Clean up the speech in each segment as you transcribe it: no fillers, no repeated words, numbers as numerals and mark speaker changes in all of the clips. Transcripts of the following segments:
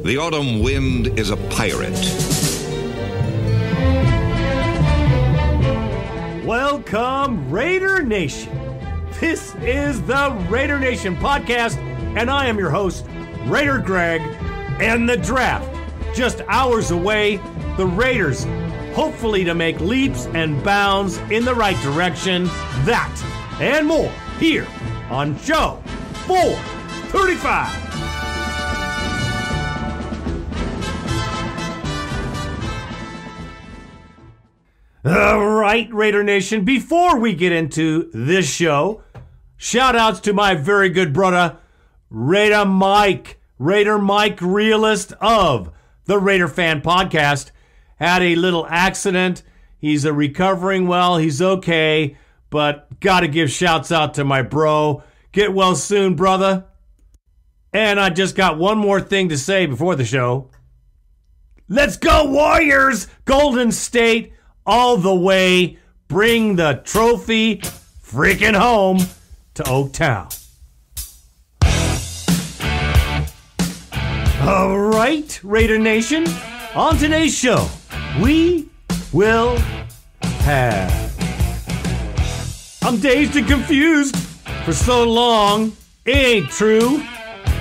Speaker 1: The autumn wind is a pirate.
Speaker 2: Welcome, Raider Nation. This is the Raider Nation podcast, and I am your host, Raider Greg, and the draft. Just hours away, the Raiders hopefully to make leaps and bounds in the right direction. That and more here on Show 435. All right, Raider Nation, before we get into this show, shout outs to my very good brother, Raider Mike, realist of the Raider Fan Podcast. Had a little accident. He's recovering well. He's okay, but got to give shouts out to my bro. Get well soon, brother. And I just got one more thing to say before the show. Let's go, Warriors! Golden State all the way. Bring the trophy freaking home to Oaktown. All right, Raider Nation. On today's show, we will have... I'm dazed and confused. For so long, it ain't true.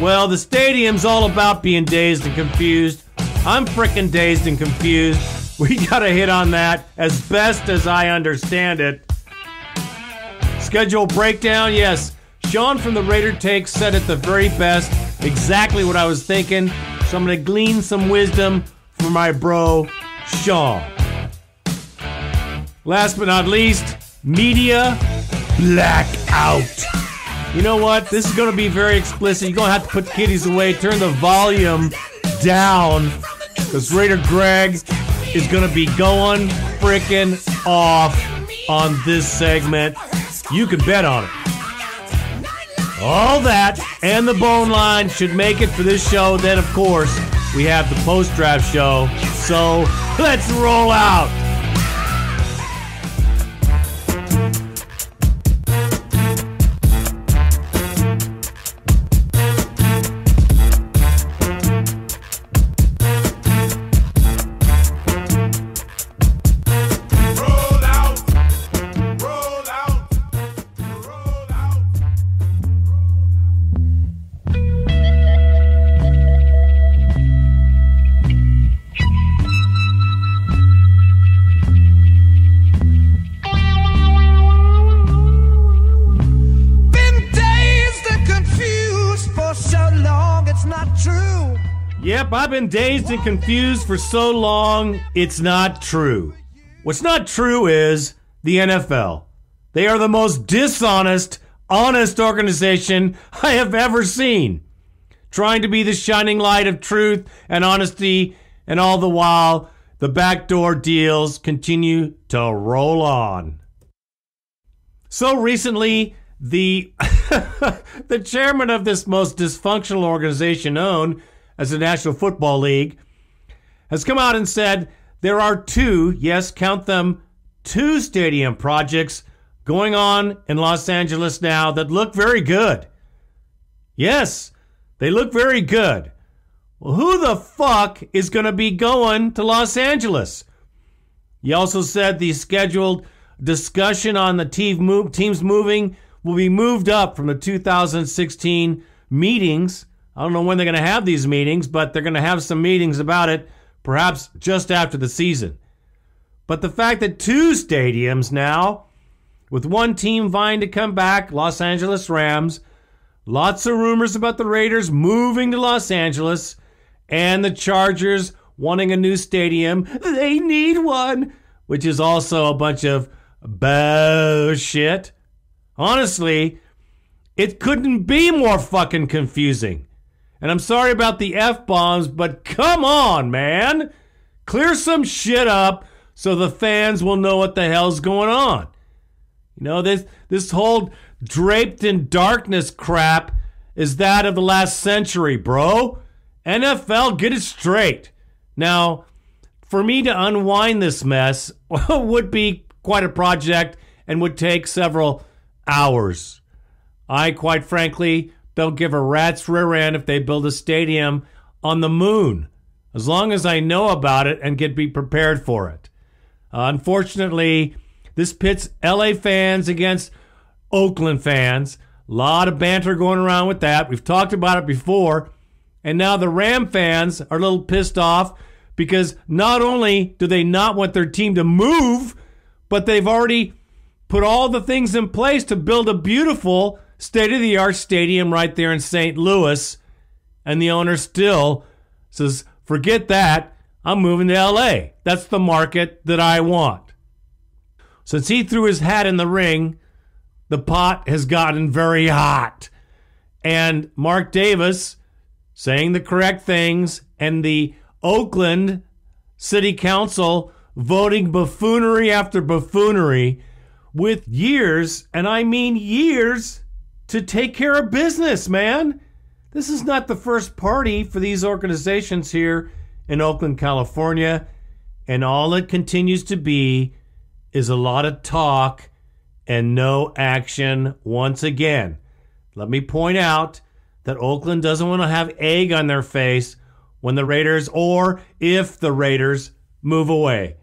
Speaker 2: Well, the stadium's all about being dazed and confused. I'm frickin' dazed and confused. We gotta hit on that as best as I understand it. Schedule breakdown, yes. Sean from the Raider Take said it the very best. Exactly what I was thinking. So I'm gonna glean some wisdom from my bro, Sean. Last but not least, media blackout. You know what? This is gonna be very explicit. You're gonna have to put the kiddies away, turn the volume down, because Raider Greg is going to be going frickin' off on this segment. You can bet on it. All that and the bone line should make it for this show. Then, of course, we have the post-draft show. So, let's roll out. Yep, I've been dazed and confused for so long, it's not true. What's not true is the NFL. They are the most dishonest, honest organization I have ever seen. Trying to be the shining light of truth and honesty, and all the while, the backdoor deals continue to roll on. So recently, the the chairman of this most dysfunctional organization known as the National Football League has come out and said there are two, yes, count them, two stadium projects going on in Los Angeles now that look very good. Yes, they look very good. Well, who the fuck is going to be going to Los Angeles? He also said the scheduled discussion on the teams moving will be moved up from the 2016 meetings. I don't know when they're going to have these meetings, but they're going to have some meetings about it, perhaps just after the season. But the fact that two stadiums now, with one team vying to come back, Los Angeles Rams, lots of rumors about the Raiders moving to Los Angeles, and the Chargers wanting a new stadium. They need one, which is also a bunch of bullshit. Honestly, it couldn't be more fucking confusing. And I'm sorry about the F-bombs, but come on, man. Clear some shit up so the fans will know what the hell's going on. You know, this whole draped in darkness crap is that of the last century, bro. NFL, get it straight. Now, for me to unwind this mess would be quite a project and would take several hours. I, quite frankly, don't give a rat's rear end if they build a stadium on the moon, as long as I know about it and can be prepared for it. Unfortunately, this pits LA fans against Oakland fans. A lot of banter going around with that. We've talked about it before. And now the Ram fans are a little pissed off because not only do they not want their team to move, but they've already put all the things in place to build a beautiful state-of-the-art stadium right there in St. Louis. And the owner still says, forget that, I'm moving to LA. That's the market that I want. Since he threw his hat in the ring, the pot has gotten very hot. And Mark Davis saying the correct things, and the Oakland City Council voting buffoonery after buffoonery with years, and I mean years, to take care of business, man. This is not the first party for these organizations here in Oakland, California, and all it continues to be is a lot of talk and no action once again. Let me point out that Oakland doesn't want to have egg on their face when the Raiders, or if the Raiders, move away.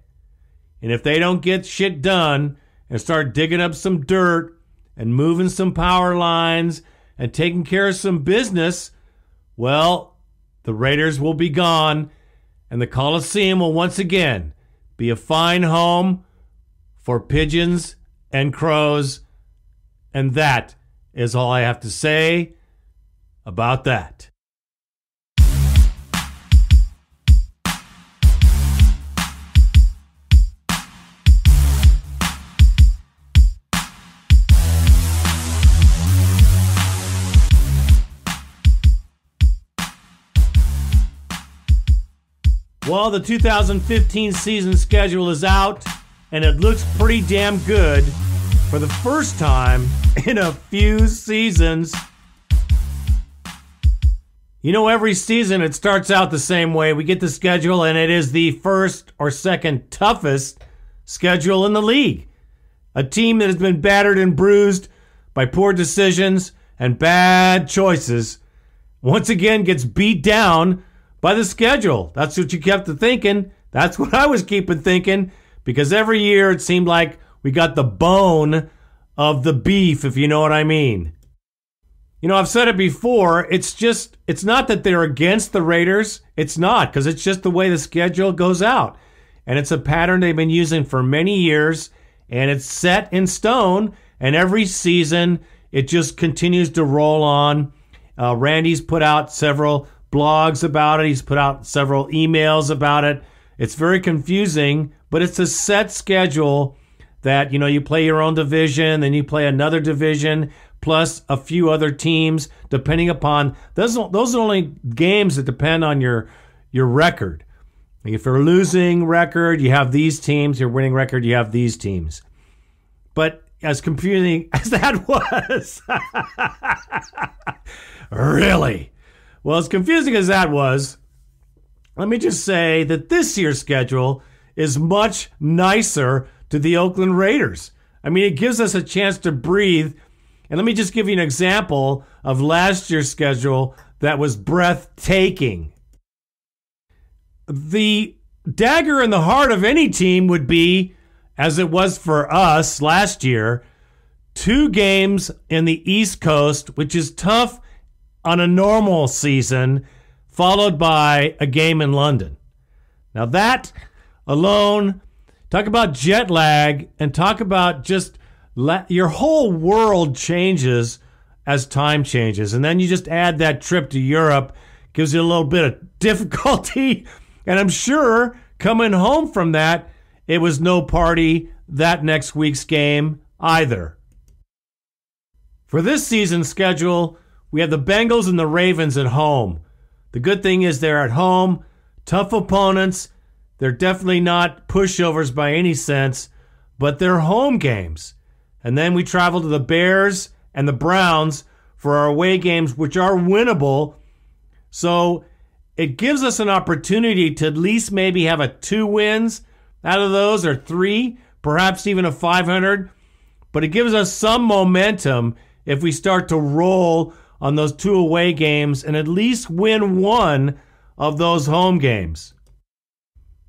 Speaker 2: And if they don't get shit done and start digging up some dirt and moving some power lines and taking care of some business, well, the Raiders will be gone, and the Coliseum will once again be a fine home for pigeons and crows. And that is all I have to say about that. Well, the 2015 season schedule is out, and it looks pretty damn good for the first time in a few seasons. You know, every season it starts out the same way. We get the schedule, and it is the first or second toughest schedule in the league. A team that has been battered and bruised by poor decisions and bad choices once again gets beat down by the schedule. That's what you kept thinking. That's what I was keeping thinking, because every year it seemed like we got the bone of the beef, if you know what I mean. You know, I've said it before, it's not that they're against the Raiders. It's not, because it's just the way the schedule goes out. And it's a pattern they've been using for many years, and it's set in stone, and every season it just continues to roll on. Randy's put out several blogs about it. He's put out several emails about it. It's very confusing, but it's a set schedule that, you know, you play your own division, then you play another division, plus a few other teams, depending upon, those are only games that depend on your record. If you're losing record, you have these teams. Your winning record, you have these teams. But as confusing as that was, really? Well, as confusing as that was, let me just say that this year's schedule is much nicer to the Oakland Raiders. I mean, it gives us a chance to breathe. And let me just give you an example of last year's schedule that was breathtaking. The dagger in the heart of any team would be, as it was for us last year, 2 games in the East Coast, which is tough on a normal season, followed by a game in London. Now that alone, talk about jet lag, and talk about just your whole world changes as time changes. And then you just add that trip to Europe, gives you a little bit of difficulty. And I'm sure coming home from that, it was no party that next week's game either. For this season's schedule, we have the Bengals and the Ravens at home. The good thing is they're at home, tough opponents. They're definitely not pushovers by any sense, but they're home games. And then we travel to the Bears and the Browns for our away games, which are winnable. So it gives us an opportunity to at least maybe have 2 wins out of those, or 3, perhaps even a 500. But it gives us some momentum if we start to roll on those 2 away games and at least win 1 of those home games.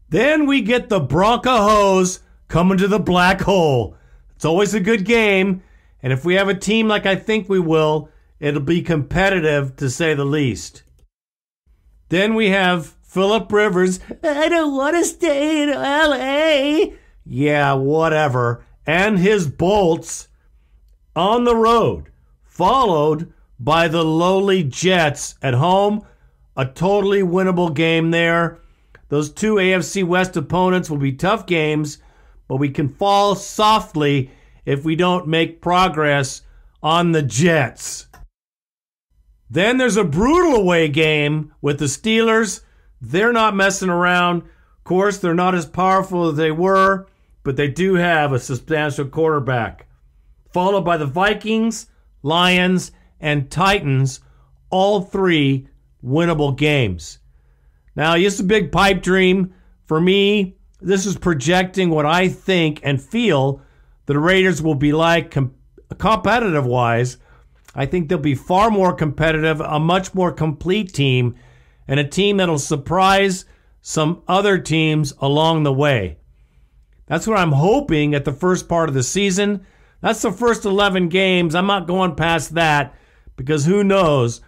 Speaker 2: Then we get the Broncos coming to the black hole. It's always a good game, and if we have a team like I think we will, it'll be competitive to say the least. Then we have Phillip Rivers. I don't want to stay in LA. Yeah, whatever. And his Bolts on the road, followed by the lowly Jets at home. A totally winnable game there. Those two AFC West opponents will be tough games, but we can fall softly if we don't make progress on the Jets. Then there's a brutal away game with the Steelers. They're not messing around. Of course, they're not as powerful as they were, but they do have a substantial quarterback. Followed by the Vikings, Lions, and Titans, all three winnable games. Now, just a big pipe dream. For me, this is projecting what I think and feel the Raiders will be like competitive-wise. I think they'll be far more competitive, a much more complete team, and a team that'll surprise some other teams along the way. That's what I'm hoping at the first part of the season. That's the first 11 games. I'm not going past that because who knows?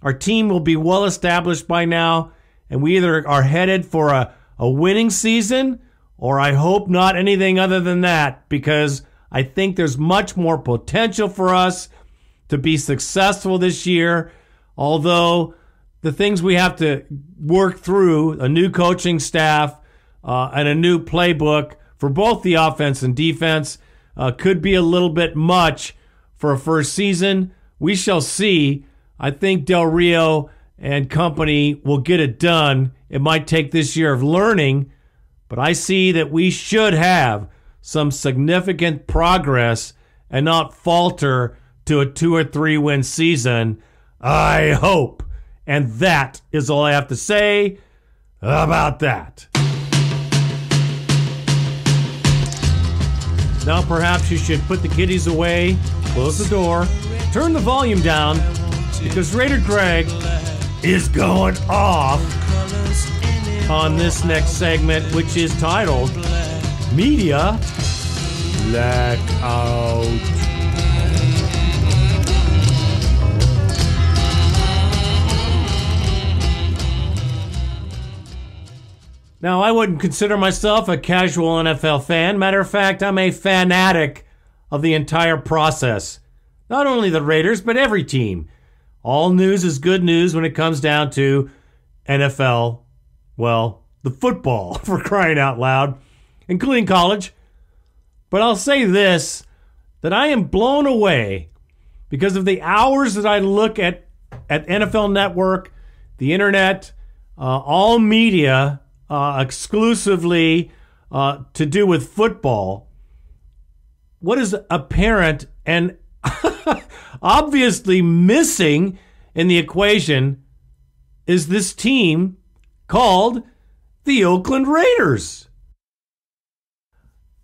Speaker 2: Our team will be well established by now, and we either are headed for a winning season or I hope not anything other than that, because I think there's much more potential for us to be successful this year, although the things we have to work through, a new coaching staff and a new playbook for both the offense and defense, could be a little bit much for a first season. We shall see. I think Del Rio and company will get it done. It might take this year of learning, but I see that we should have some significant progress and not falter to a 2 or 3 win season. I hope. And that is all I have to say about that. Now perhaps you should put the kiddies away, close the door, turn the volume down, because Raider Greg is going off on this next segment, which is titled Media Blackout. Now, I wouldn't consider myself a casual NFL fan. Matter of fact, I'm a fanatic of the entire process. Not only the Raiders, but every team. All news is good news when it comes down to NFL, well, the football, for crying out loud, including college. But I'll say this, that I am blown away because of the hours that I look at NFL Network, the internet, all media, exclusively to do with football. What is apparent and obviously missing in the equation is this team called the Oakland Raiders.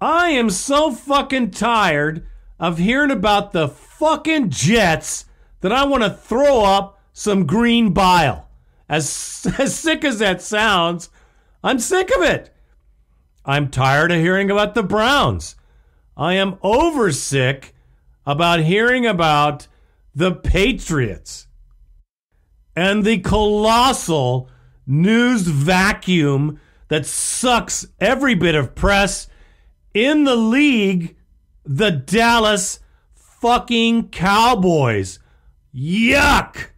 Speaker 2: I am so fucking tired of hearing about the fucking Jets that I want to throw up some green bile. As sick as that sounds, I'm sick of it. I'm tired of hearing about the Browns. I am oversick about hearing about the Patriots and the colossal news vacuum that sucks every bit of press in the league, the Dallas fucking Cowboys. Yuck!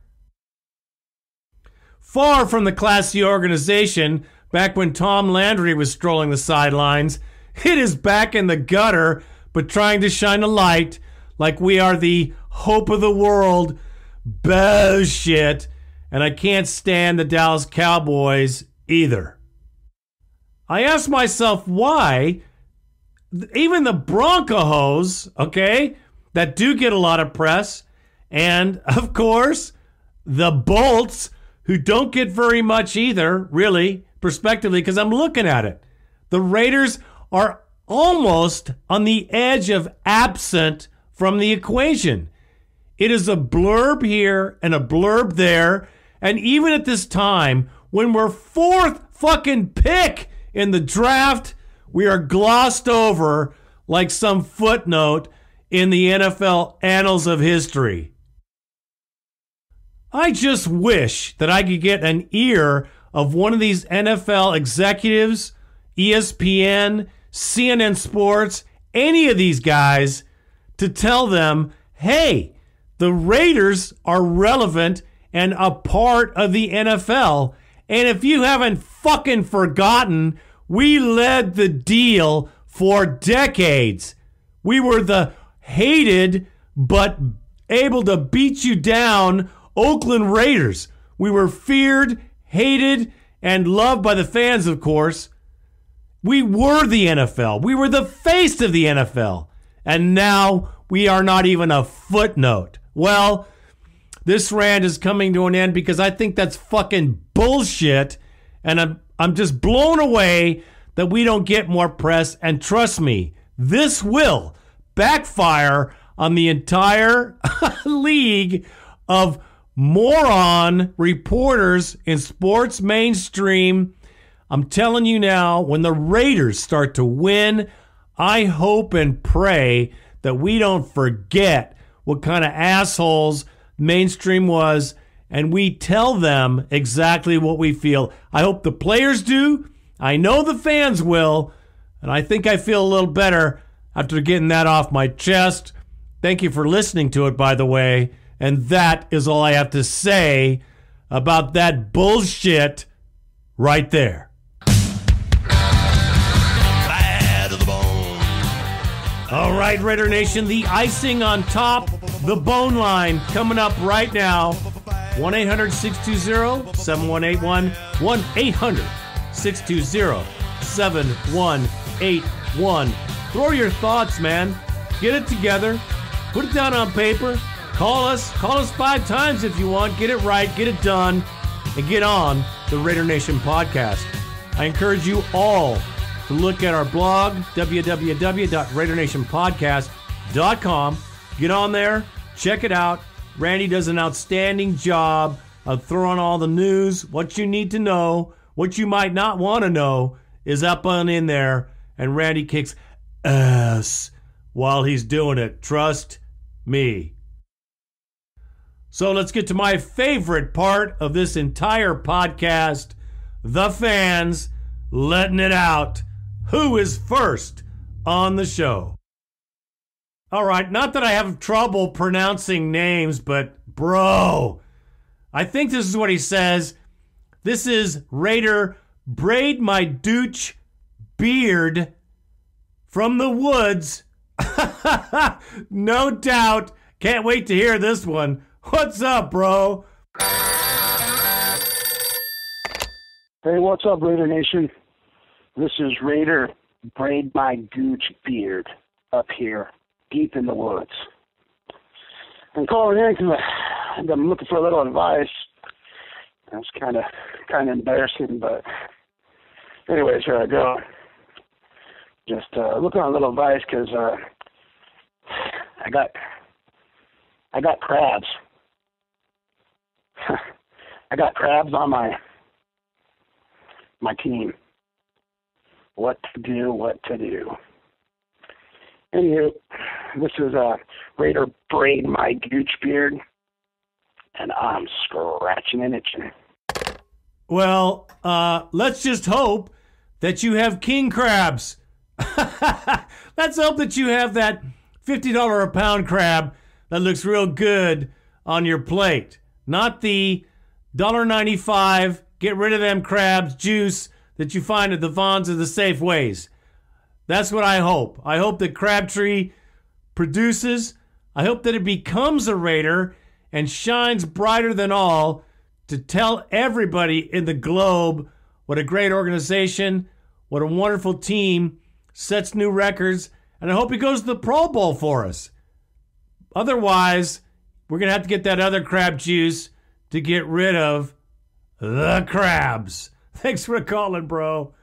Speaker 2: Far from the classy organization back when Tom Landry was strolling the sidelines, it is back in the gutter, but trying to shine a light like we are the hope of the world. Bullshit. And I can't stand the Dallas Cowboys either. I ask myself why even the Broncos, okay, that do get a lot of press, and of course the Bolts, who don't get very much either, really, prospectively, because I'm looking at it. The Raiders are almost on the edge of absent from the equation. It is a blurb here and a blurb there, and even at this time, when we're fourth fucking pick in the draft, we are glossed over like some footnote in the NFL annals of history. I just wish that I could get an ear of one of these NFL executives, ESPN, CNN Sports, any of these guys, to tell them, hey, the Raiders are relevant and a part of the NFL. And if you haven't fucking forgotten, we led the deal for decades. We were the hated but able to beat you down Oakland Raiders. We were feared, hated, and loved by the fans, of course. We were the NFL. We were the face of the NFL. And now we are not even a footnote. Well, this rant is coming to an end because I think that's fucking bullshit. And I'm just blown away that we don't get more press. And trust me, this will backfire on the entire league of moron reporters in sports mainstream. I'm telling you now, when the Raiders start to win, I hope and pray that we don't forget what kind of assholes mainstream was, and we tell them exactly what we feel. I hope the players do. I know the fans will, and I think I feel a little better after getting that off my chest. Thank you for listening to it, by the way. And that is all I have to say about that bullshit right there.
Speaker 3: Bad to the bone.
Speaker 2: All right, Raider Nation, the icing on top, the bone line coming up right now. 1-800-620-7181. 1-800-620-7181. Throw your thoughts, man. Get it together. Put it down on paper. Call us 5 times if you want. Get it right, get it done, and get on the Raider Nation podcast. I encourage you all to look at our blog, www.raidernationpodcast.com. Get on there, check it out. Randy does an outstanding job of throwing all the news. What you need to know, what you might not want to know, is up on in there. And Randy kicks ass while he's doing it. Trust me. So let's get to my favorite part of this entire podcast, the fans letting it out. Who is first on the show? All right, not that I have trouble pronouncing names, but bro, I think this is what he says. This is Raider Braid My Dooch Beard from the woods. No doubt. Can't wait to hear this one. What's up, bro?
Speaker 4: Hey, what's up, Raider Nation? This is Raider Braid My Gooch Beard up here, deep in the woods. I'm calling in because I'm looking for a little advice. That's kind of embarrassing, but anyways, here I go. Just looking for a little advice because I got crabs. I got crabs on my team. What to do. Anywho, this is Raider Braid My Gooch Beard, and I'm scratching and itching.
Speaker 2: Well, let's just hope that you have king crabs. Let's hope that you have that $50 a pound crab that looks real good on your plate. Not the $1.95, get rid of them crabs juice that you find at the Vons or the Safeways. That's what I hope. I hope that Crabtree produces. I hope that it becomes a Raider and shines brighter than all to tell everybody in the globe what a great organization, what a wonderful team, sets new records, and I hope he goes to the Pro Bowl for us. Otherwise, we're going to have to get that other crab juice to get rid of the crabs. Thanks for calling, bro.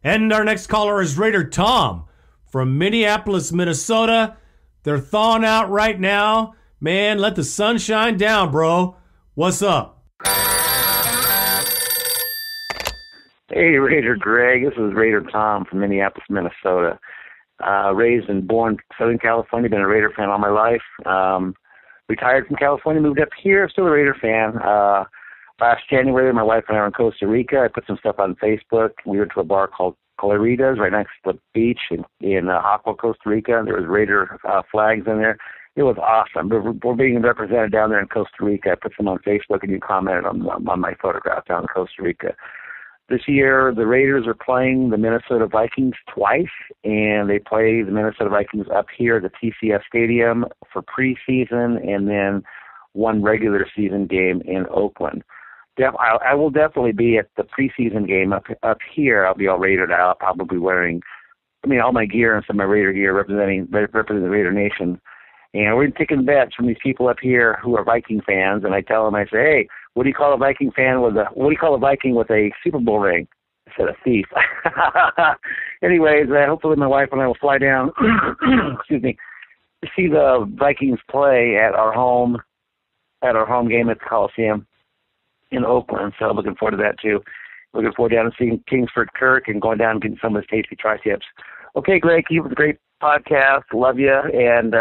Speaker 2: And our next caller is Raider Tom from Minneapolis, Minnesota. They're thawing out right now. Man, let the sun shine down, bro. What's up?
Speaker 5: Hey, Raider Greg. This is Raider Tom from Minneapolis, Minnesota. Raised and born Southern California. Been a Raider fan all my life. Retired from California, moved up here. Still a Raider fan. Last January, my wife and I were in Costa Rica. I put some stuff on Facebook. We went to a bar called Coliseum right next to the beach in Aqua, Costa Rica. There was Raider flags in there. It was awesome. We're being represented down there in Costa Rica. I put some on Facebook, and you commented on my photograph down in Costa Rica. This year, the Raiders are playing the Minnesota Vikings twice, and they play the Minnesota Vikings up here at the TCF Stadium for preseason, and then one regular season game in Oakland. I will definitely be at the preseason game up here. I'll be all Raidered out, probably wearing, all my gear and some of my Raider gear representing the Raider Nation. And we're taking bets from these people up here who are Viking fans, and I tell them, I say, hey, what do you call a Viking with a Super Bowl ring? I said a thief. Anyways, hopefully my wife and I will fly down, excuse me, to see the Vikings play at our home game at the Coliseum in Oakland. So looking forward to that too. Looking forward down to seeing Kingsford Kirk and going down and getting some of his tasty tri-tips. Okay, Greg, keep up the great podcast. Love you, and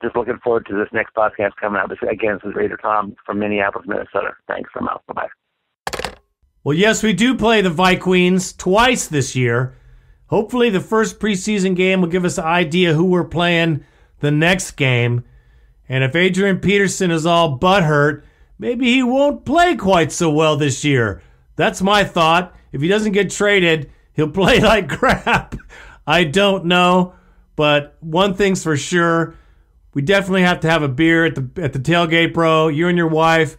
Speaker 5: just looking forward to this next podcast coming out. This is Raider Tom from Minneapolis, Minnesota. Thanks. I'm out. Bye-bye.
Speaker 2: Well, yes, we do play the Vikings twice this year. Hopefully the first preseason game will give us an idea who we're playing the next game. And if Adrian Peterson is all butthurt, maybe he won't play quite so well this year. That's my thought. If he doesn't get traded, he'll play like crap. I don't know. But one thing's for sure, we definitely have to have a beer at the tailgate, bro. You and your wife.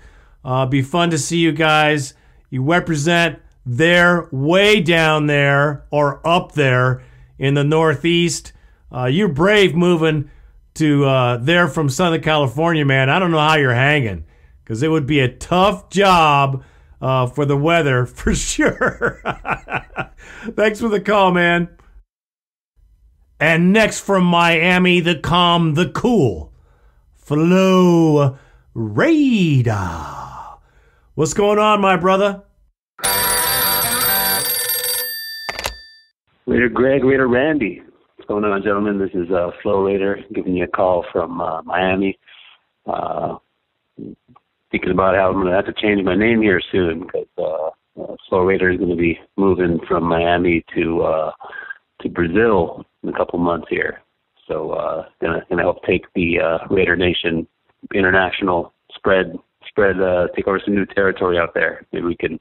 Speaker 2: Be fun to see you guys. You represent there, way down there, or up there in the Northeast. You're brave moving to there from Southern California, man. I don't know how you're hanging, because it would be a tough job for the weather, for sure. Thanks for the call, man. And next from Miami, the calm, the cool, Flo Rida. What's going on, my brother?
Speaker 6: Raider Greg, Raider Randy. What's going on, gentlemen? This is Flo Raider giving you a call from Miami. Thinking about how I'm going to have to change my name here soon, because Flo Raider is going to be moving from Miami to Brazil in a couple months here. So gonna help take the Raider Nation international spread, take over some new territory out there. Maybe we can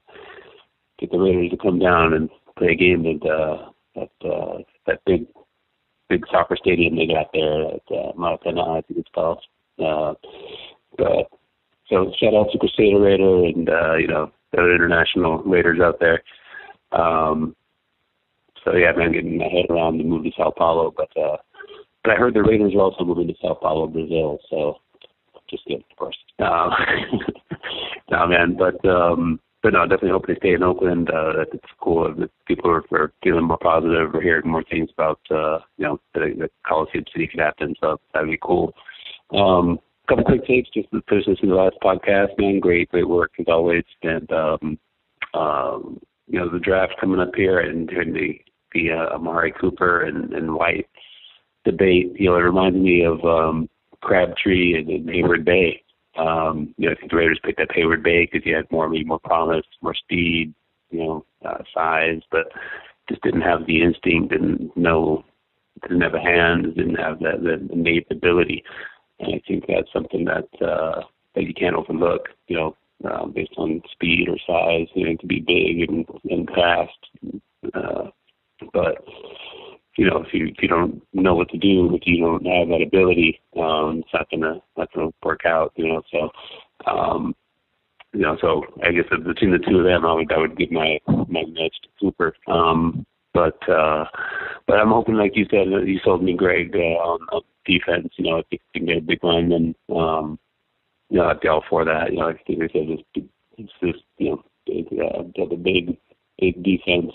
Speaker 6: get the Raiders to come down and play a game at that big soccer stadium they got there at Maracanã, I think it's called. But so shout out to Crusader Raider and the other international Raiders out there. So yeah, man, getting my head around the move to Sao Paulo, but I heard the Raiders are also moving to Sao Paulo, Brazil. So just kidding, of course. No, man, but no, definitely hope they stay in Oakland. It's cool that people are feeling more positive. We're hearing more things about the Coliseum City could happen. So that'd be cool. Couple quick takes just to finish this in the last podcast, man. Great work as always, and the draft coming up here and the Amari Cooper and White debate. It reminds me of Crabtree and Hayward Bay. I think the Raiders picked up Hayward Bay because he had more promise, more speed, size, but just didn't have the instinct, didn't have a hand, didn't have the innate ability. And I think that's something that you can't overlook, based on speed or size, to be big and fast. But if you don't know what to do, if you don't have that ability, it's not gonna work out. So I guess between the two of them, I would give my nudge to Cooper. But I'm hoping, like you said, you sold me, Greg, on defense. I think you can get a big lineman. I'd be all for that. I think they said it's just the big defense.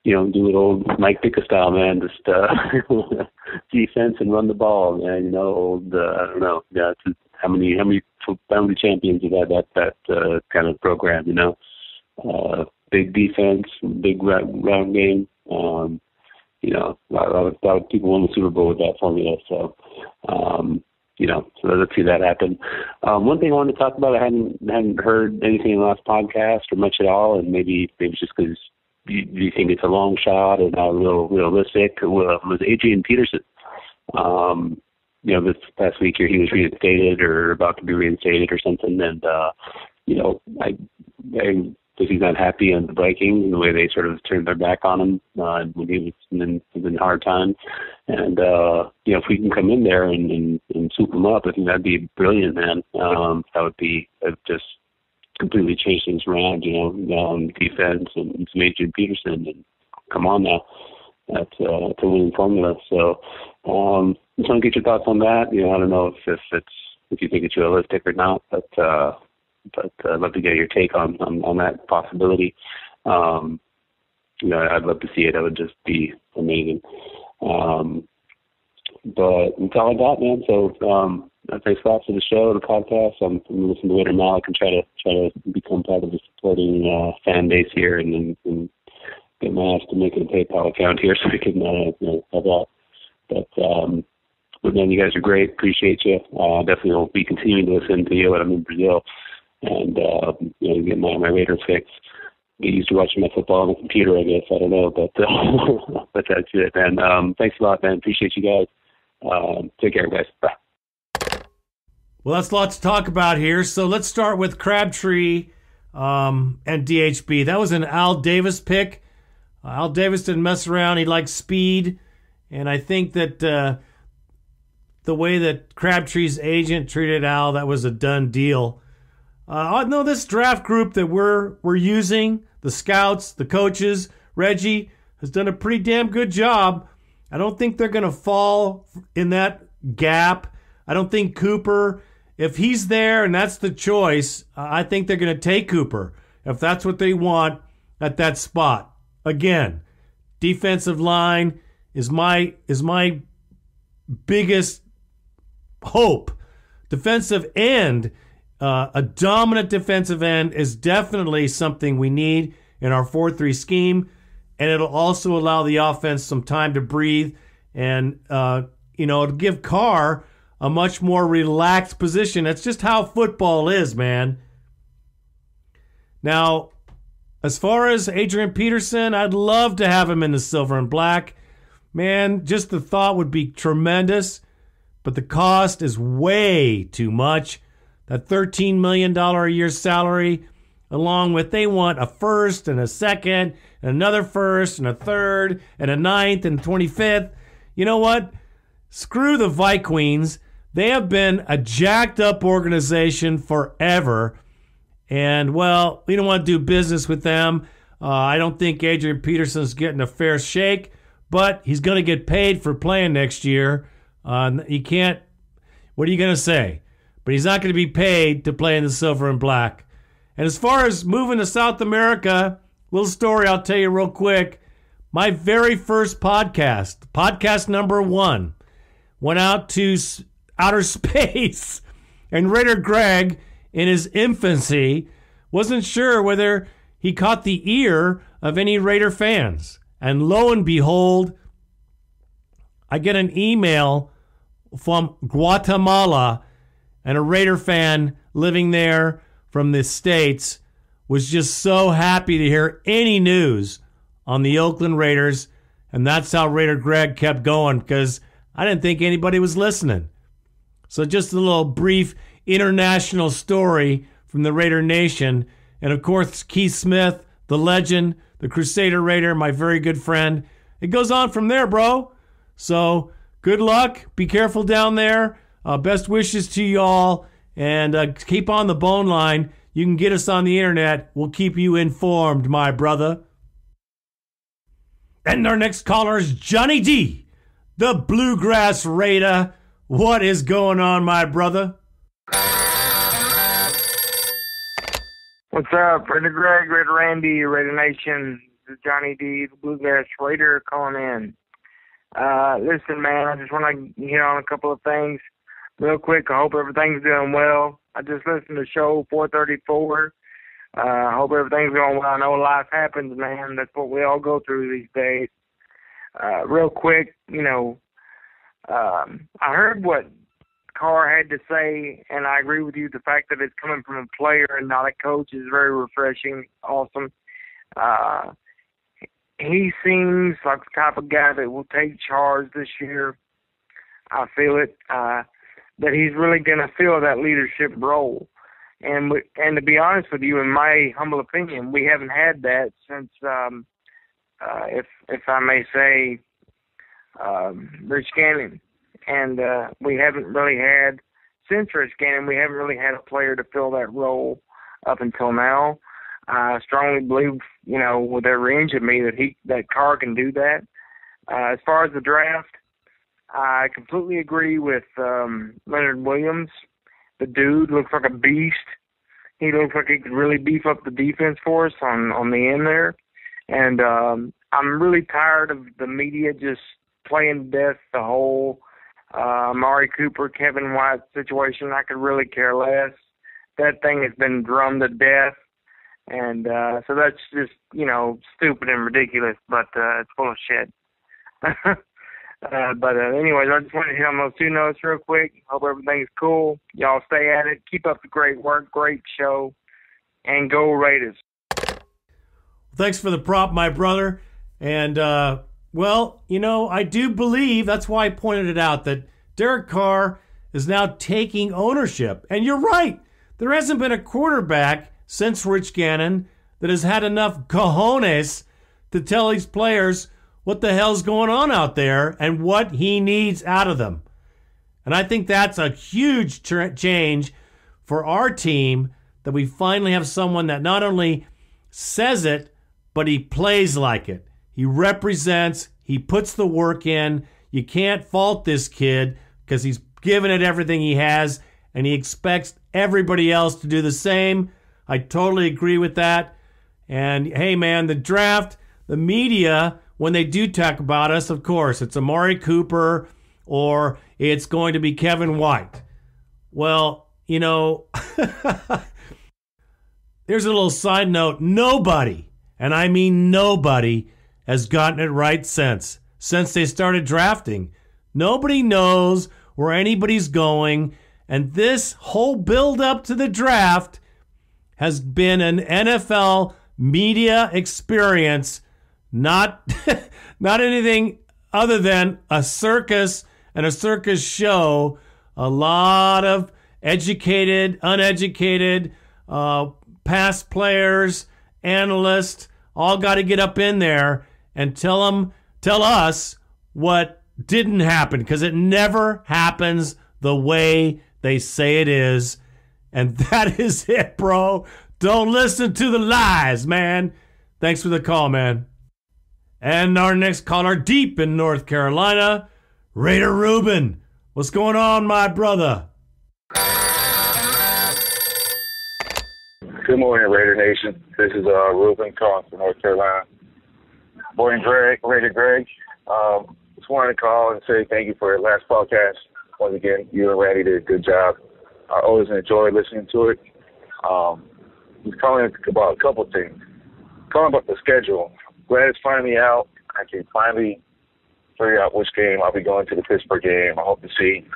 Speaker 6: Do it old Mike Ditka style, man. Just defense and run the ball, man. I don't know. Yeah, it's how many champions have had that kind of program? big defense, big round game. A lot of people won the Super Bowl with that formula. So, so let's see that happen. One thing I wanted to talk about, I hadn't heard anything in the last podcast or much at all, and maybe it's just because you think it's a long shot or not real realistic, was Adrian Peterson. This past week here he was reinstated or about to be reinstated or something, and I because he's not happy on the Vikings and the way they sort of turned their back on him when he was in hard time. And if we can come in there and swoop him up, I think that'd be brilliant, man. That would just completely change things around, defense and some Adrian Peterson. And come on now, that's a winning formula. So just want to get your thoughts on that. I don't know if you think it's realistic or not, but I'd love to get your take on that possibility. I'd love to see it. That would just be amazing. But that's all I got, man. So thanks a lot for the show, the podcast. I'm listening to Waiter Malik and try to become part of the supporting fan base here, and get my ass to make it a PayPal account here so we can have that. But man, you guys are great. Appreciate you. Definitely will be continuing to listen to you when I'm in Brazil. And, get my Raiders fix. Get used to watching my football on the computer, I guess. I don't know, but that's it, man. Thanks a lot, man. Appreciate you guys. Take care, guys. Bye.
Speaker 2: Well, that's a lot to talk about here. So let's start with Crabtree and DHB. That was an Al Davis pick. Al Davis didn't mess around. He liked speed. And I think that the way that Crabtree's agent treated Al, that was a done deal. No, this draft group that we're using, the scouts, the coaches, Reggie has done a pretty damn good job. I don't think they're going to fall in that gap. I don't think Cooper, if he's there and that's the choice, I think they're going to take Cooper if that's what they want at that spot. Again, defensive line is my biggest hope. Defensive end. A dominant defensive end is definitely something we need in our 4-3 scheme, and it'll also allow the offense some time to breathe and, it'll give Carr a much more relaxed position. That's just how football is, man. Now, as far as Adrian Peterson, I'd love to have him in the silver and black. Man, just the thought would be tremendous, but the cost is way too much. That $13 million a year salary, along with they want a first and a second, and another first and a third and a ninth and 25th. You know what? Screw the Vikings. They have been a jacked up organization forever. And, well, we don't want to do business with them. I don't think Adrian Peterson's getting a fair shake, but he's going to get paid for playing next year. He can't. What are you going to say? But he's not going to be paid to play in the silver and black. And as far as moving to South America, little story I'll tell you real quick. My very first podcast number 1, went out to outer space. And Raider Greg, in his infancy, wasn't sure whether he caught the ear of any Raider fans. And lo and behold, I get an email from Guatemala. And a Raider fan living there from the States was just so happy to hear any news on the Oakland Raiders. And that's how Raider Greg kept going, because I didn't think anybody was listening. So just a little brief international story from the Raider Nation. And of course, Keith Smith, the legend, the Crusader Raider, my very good friend. It goes on from there, bro. So good luck. Be careful down there. Best wishes to you all, and keep on the bone line. You can get us on the internet. We'll keep you informed, my brother. And our next caller is Johnny D, the Bluegrass Raider. What is going on, my brother?
Speaker 7: What's up, Raider Greg, Raider Randy, Raider Nation? This is Johnny D, the Bluegrass Raider, calling in. Listen, man, I just want to hit on a couple of things real quick. I hope everything's doing well. I just listened to show 434 Hope everything's going well. I know life happens, man. That's what we all go through these days. Real quick, I heard what Carr had to say, and I agree with you. The fact that it's coming from a player and not a coach is very refreshing, awesome. He seems like the type of guy that will take charge this year. I feel it, that he's really going to fill that leadership role. And to be honest with you, in my humble opinion, we haven't had that since, if I may say, Rich Gannon. And we haven't really had, since Rich Gannon, we haven't really had a player to fill that role up until now. I strongly believe, with every inch of me, that Carr can do that. As far as the draft, I completely agree with Leonard Williams. The dude looks like a beast. He looks like he could really beef up the defense for us on the end there. And I'm really tired of the media just playing to death the whole Amari Cooper, Kevin White situation. I could really care less. That thing has been drummed to death. And so that's just, stupid and ridiculous, but it's full of shit. But anyways, I just wanted to hit on those two notes real quick. Hope everything's cool. Y'all stay at it. Keep up the great work. Great show. And go Raiders.
Speaker 2: Thanks for the prop, my brother. And, I do believe, that's why I pointed it out, that Derek Carr is now taking ownership. And you're right. There hasn't been a quarterback since Rich Gannon that has had enough cojones to tell these players what the hell's going on out there and what he needs out of them. And I think that's a huge change for our team, that we finally have someone that not only says it, but he plays like it. He represents, he puts the work in. You can't fault this kid because he's given it everything he has, and he expects everybody else to do the same. I totally agree with that. And hey, man, the draft, the media, when they do talk about us, of course, it's Amari Cooper or it's going to be Kevin White. Well, here's a little side note. Nobody, and I mean nobody, has gotten it right since they started drafting. Nobody knows where anybody's going, and this whole build-up to the draft has been an NFL media experience, not anything other than a circus and a circus show. A lot of educated, uneducated, past players, analysts, all got to get up in there and tell us what didn't happen, because it never happens the way they say it is. And that is it, bro. Don't listen to the lies, man. Thanks for the call, man. And our next caller, deep in North Carolina, Raider Ruben. What's going on, my brother?
Speaker 8: Good morning, Raider Nation. This is Ruben calling from North Carolina. Boy and Raider Greg. Just wanted to call and say thank you for your last podcast. Once again, you and Randy did a good job. I always enjoy listening to it. Just calling about a couple things. Calling about the schedule. Glad it's finally out. I can finally figure out which game I'll be going to, the Pittsburgh game. I hope to see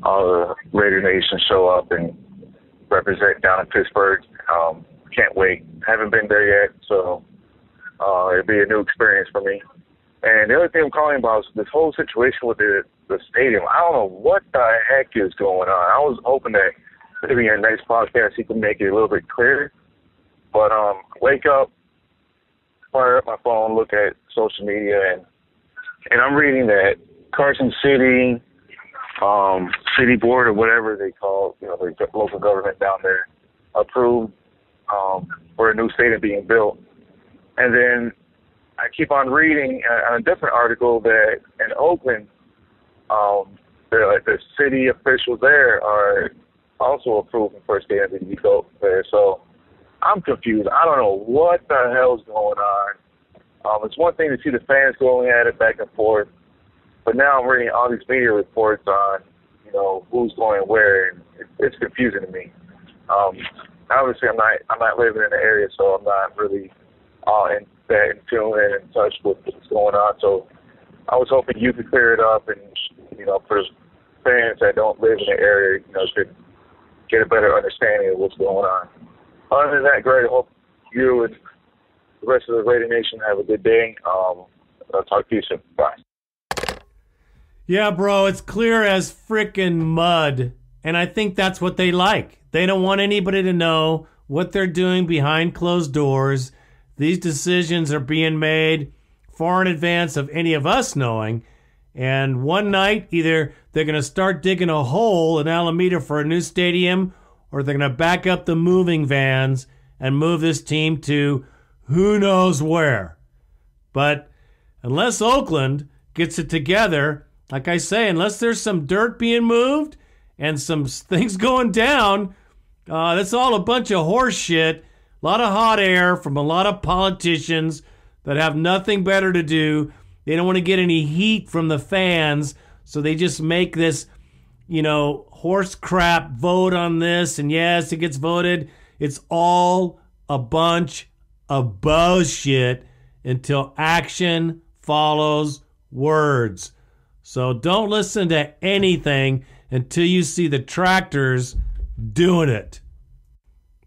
Speaker 8: all the Raider Nation show up and represent down in Pittsburgh. Can't wait. Haven't been there yet, so it'll be a new experience for me. And the other thing I'm calling about is this whole situation with the stadium. I don't know what the heck is going on. I was hoping that maybe in a next podcast he could make it a little bit clearer. But wake up, fire up my phone, look at social media, and I'm reading that Carson City, city board or whatever they call, the local government down there, approved for a new stadium being built. And then I keep on reading on a different article that in Oakland, the city officials there are also approving for a stadium to be built there. So I'm confused. I don't know what the hell's going on. It's one thing to see the fans going at it back and forth, but now I'm reading all these media reports on, who's going where, and it's confusing to me. obviously I'm not living in the area, so I'm not really in tune and in touch with what's going on. So I was hoping you could clear it up, and for fans that don't live in the area, could get a better understanding of what's going on. Other than that, Greg, I hope you and the rest of the Raider Nation have a good day. I'll talk to you soon. Bye.
Speaker 2: Yeah, bro, it's clear as frickin' mud, and I think that's what they like. They don't want anybody to know what they're doing behind closed doors. These decisions are being made far in advance of any of us knowing, and one night, either they're going to start digging a hole in Alameda for a new stadium, or they're going to back up the moving vans and move this team to who knows where. But unless Oakland gets it together, like I say, unless there's some dirt being moved and some things going down, that's all a bunch of horse shit. A lot of hot air from a lot of politicians that have nothing better to do. They don't want to get any heat from the fans, so they just make this, horse crap vote on this, and yes, it gets voted. It's all a bunch of bullshit until action follows words. So don't listen to anything until you see the tractors doing it.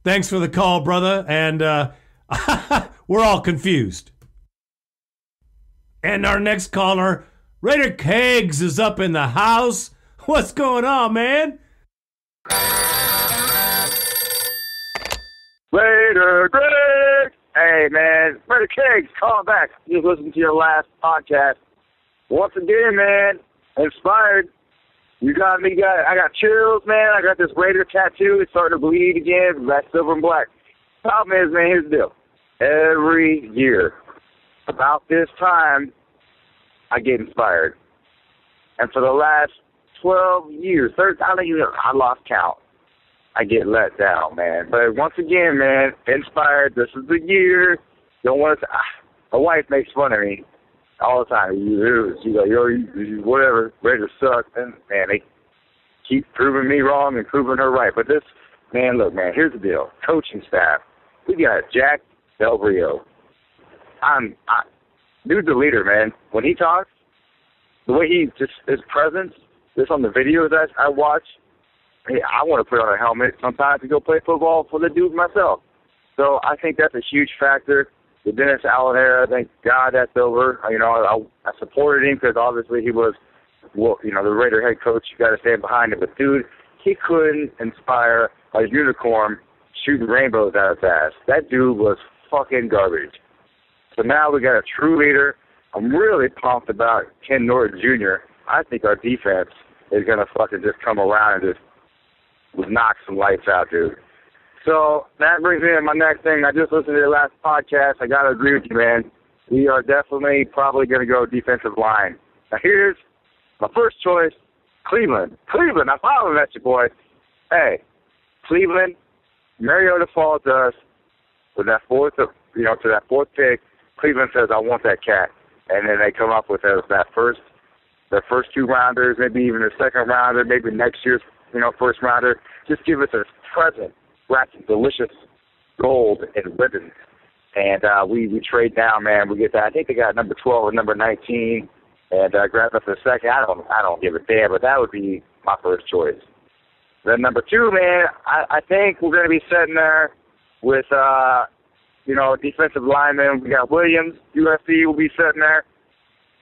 Speaker 2: Thanks for the call, brother, and we're all confused. And our next caller, Raider Kegs, is up in the house. What's going on, man?
Speaker 7: Raider Greg! Hey, man, Raider Kegs, call back. Just listened to your last podcast. Once again, man, inspired. You got me, I got chills, man. I got this Raider tattoo. It's starting to bleed again. That's silver and black. Problem is, man, here's the deal. Every year, about this time, I get inspired. And for the last 12 years, I lost count. I get let down, man. But once again, man, inspired. This is the year. Don't want to. My wife makes fun of me all the time. She's like, you whatever, Raiders suck. And, man, they keep proving me wrong and proving her right. But this, man, look, man, here's the deal. Coaching staff. We got Jack Del Rio. Dude's the leader, man. When he talks, the way his presence, just on the videos that I watch, hey, I want to put on a helmet sometimes to go play football for the dude myself. So I think that's a huge factor. The Dennis Allen era, thank God that's over. I supported him because obviously he was, the Raider head coach. You got to stand behind him. But, dude, he couldn't inspire a unicorn shooting rainbows out of his ass. That dude was fucking garbage. So now we got a true leader. I'm really pumped about Ken Norton Jr. I think our defense is going to fucking just come around and just knock some lights out, dude. So that brings me to my next thing. I just listened to your last podcast. I got to agree with you, man. We are definitely probably going to go defensive line. Now here's my first choice, Cleveland. Cleveland, I'm following at you, boy. Hey, Cleveland, Mariota falls to us with that fourth, to that fourth pick. Cleveland says, I want that cat. And then they come up with their first 2 rounders, maybe even a second rounder, maybe next year's, first rounder. Just give us a present, wrapped in delicious gold and ribbons. And we trade down, man. We get that. I think they got number 12 or number 19, and grab us a second. I don't give a damn, but that would be my first choice. Then number 2, man, I think we're going to be sitting there with defensive lineman. We got Williams, USC will be sitting there.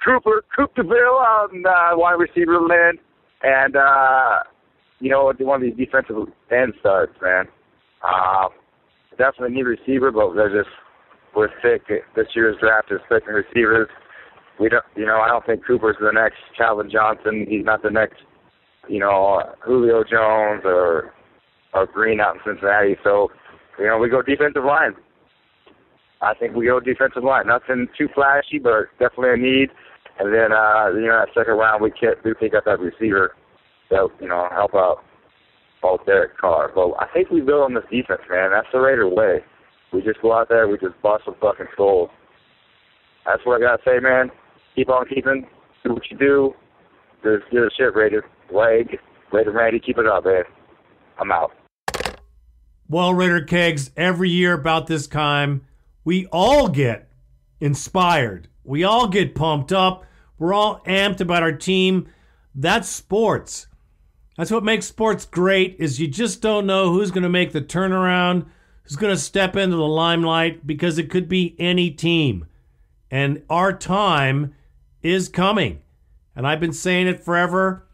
Speaker 7: Cooper DeVille on wide receiver land. And, one of these defensive end starts, man. Definitely need receiver, but we're thick. This year's draft is thick in receivers. I don't think Cooper's the next Calvin Johnson. He's not the next, Julio Jones or Green out in Cincinnati. So, we go defensive line. I think we go defensive line. Nothing too flashy, but definitely a need. And then, that second round, we pick up that receiver that, help out both Derek Carr. But I think we build on this defense, man. That's the Raider way. We just go out there, we just bust some fucking skulls. That's what I got to say, man. Keep on keeping. Do what you do. Do the shit, Raider. Raider Randy, keep it up, man. I'm out.
Speaker 2: Well, Raider Kegs, every year about this time, we all get inspired. We all get pumped up. We're all amped about our team. That's sports. That's what makes sports great, is you just don't know who's going to make the turnaround, who's going to step into the limelight, because it could be any team. And our time is coming. And I've been saying it forever,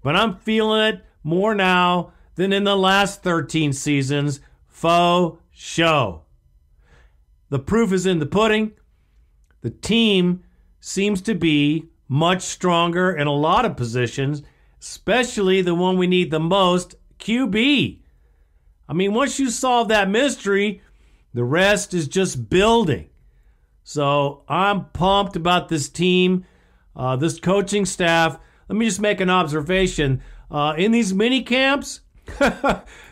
Speaker 2: but I'm feeling it more now than in the last 13 seasons. Faux show. The proof is in the pudding. The team seems to be much stronger in a lot of positions, especially the one we need the most, QB. I mean, once you solve that mystery, the rest is just building. So I'm pumped about this team, this coaching staff. Let me just make an observation. In these mini camps,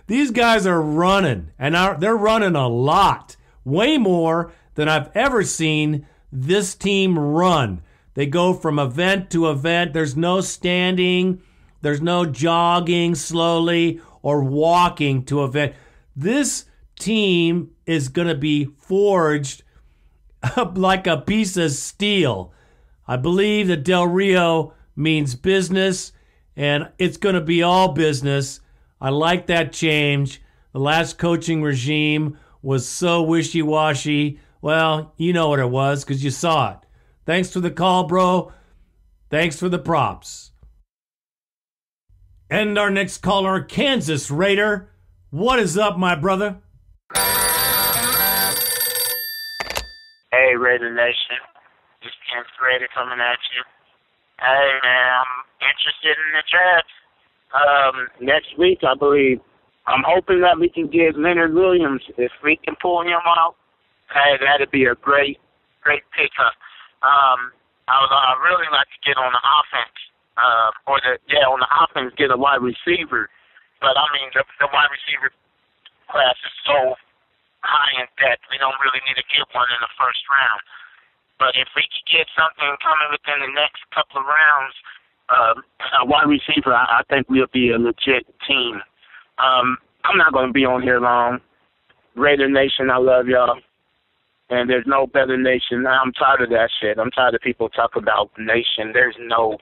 Speaker 2: these guys are running, and they're running a lot, way more than I've ever seen this team run. They go from event to event. There's no standing. There's no jogging slowly or walking to event. This team is going to be forged like a piece of steel. I believe that Del Rio means business, and it's going to be all business. I like that change. The last coaching regime was so wishy-washy. Well, you know what it was because you saw it. Thanks for the call, bro. Thanks for the props. And our next caller, Kansas Raider. What is up, my brother?
Speaker 9: Hey, Raider Nation. This is Kansas Raider coming at you. Hey, man, I'm interested in the draft. Next week, I believe. I'm hoping that we can get Leonard Williams. If we can pull him out, hey, that'd be a great pickup. I really like to get on the offense, on the offense, get a wide receiver. But I mean, the wide receiver class is so high in depth. We don't really need to get one in the first round. But if we could get something coming within the next couple of rounds, a wide receiver, I think we'll be a legit team. I'm not going to be on here long. Raider Nation, I love y'all. And there's no better nation. I'm tired of that shit. I'm tired of people talk about nation. There's no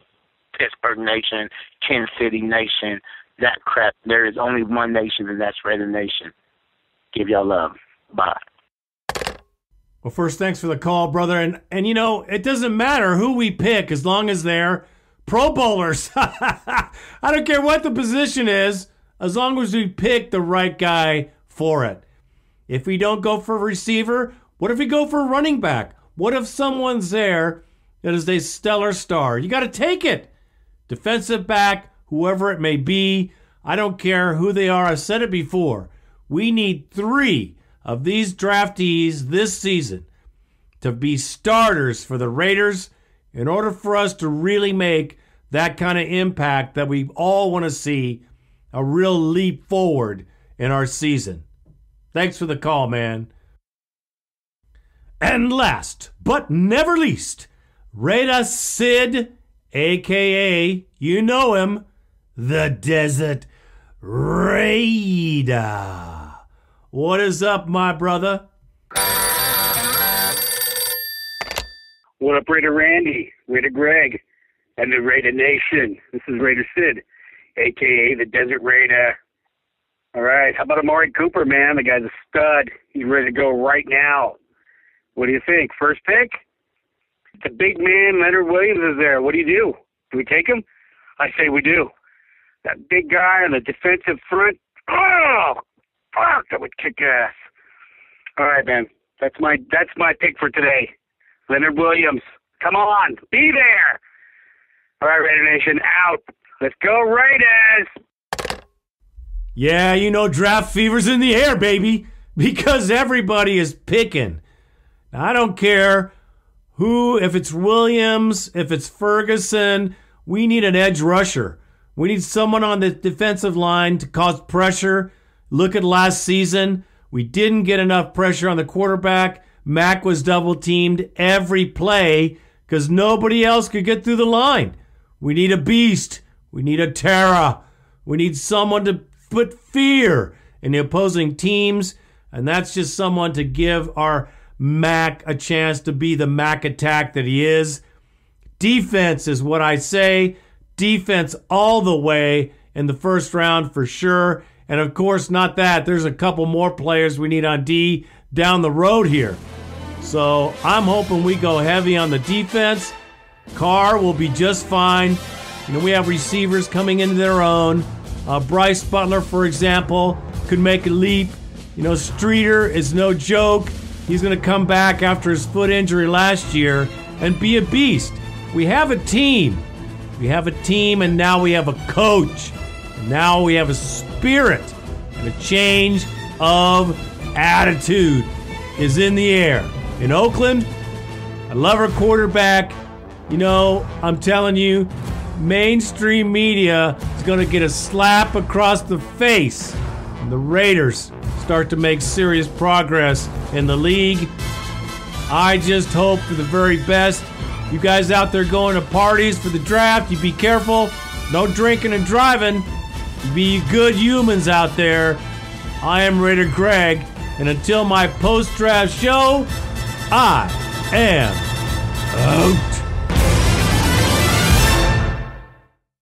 Speaker 9: Pittsburgh nation, Kansas City nation, that crap. There is only one nation, and that's Raider Nation. Give y'all love. Bye.
Speaker 2: Well, first, thanks for the call, brother. And you know, it doesn't matter who we pick as long as they're Pro Bowlers. I don't care what the position is, as long as we pick the right guy for it. If we don't go for a receiver, what if we go for a running back? What if someone's there that is a stellar star? You got to take it. Defensive back, whoever it may be, I don't care who they are. I've said it before. We need 3 of these draftees this season to be starters for the Raiders in order for us to really make that kind of impact that we all want to see, a real leap forward in our season. Thanks for the call, man. And last but never least, Raider Sid, a.k.a., you know him, the Desert Raider. What is up, my brother?
Speaker 10: What up, Raider Randy, Raider Greg, and the Raider Nation? This is Raider Sid, a.k.a. the Desert Raider. All right, how about Amari Cooper, man? The guy's a stud. He's ready to go right now. What do you think? First pick? The big man, Leonard Williams, is there. What do? Do we take him? I say we do. That big guy on the defensive front. Oh, fuck, that would kick ass. All right, man. That's my pick for today. Leonard Williams. Come on. Be there. All right, Raider Nation, out. Let's go, Raiders.
Speaker 2: Yeah, you know, draft fever's in the air, baby, because everybody is picking. Now, I don't care who, if it's Williams, if it's Ferguson, we need an edge rusher. We need someone on the defensive line to cause pressure. Look at last season. We didn't get enough pressure on the quarterback. Mack was double-teamed every play because nobody else could get through the line. We need a beast. We need a terror. We need someone to put fear in the opposing teams, and that's just someone to give our Mac a chance to be the Mac attack that he is. Defense is what I say. Defense all the way in the first round for sure. And of course, not that. There's a couple more players we need on D down the road here. So I'm hoping we go heavy on the defense. Carr will be just fine. We have receivers coming into their own. Bryce Butler, for example, could make a leap. Streeter is no joke. He's going to come back after his foot injury last year and be a beast. We have a team. We have a team, and now we have a coach. And now we have a spirit. And a change of attitude is in the air. In Oakland, I love our quarterback. I'm telling you, mainstream media is going to get a slap across the face. And the Raiders start to make serious progress in the league. I just hope for the very best. You guys out there going to parties for the draft, you be careful. No drinking and driving. Be good humans out there. I am Raider Greg, and until my post-draft show, I am out.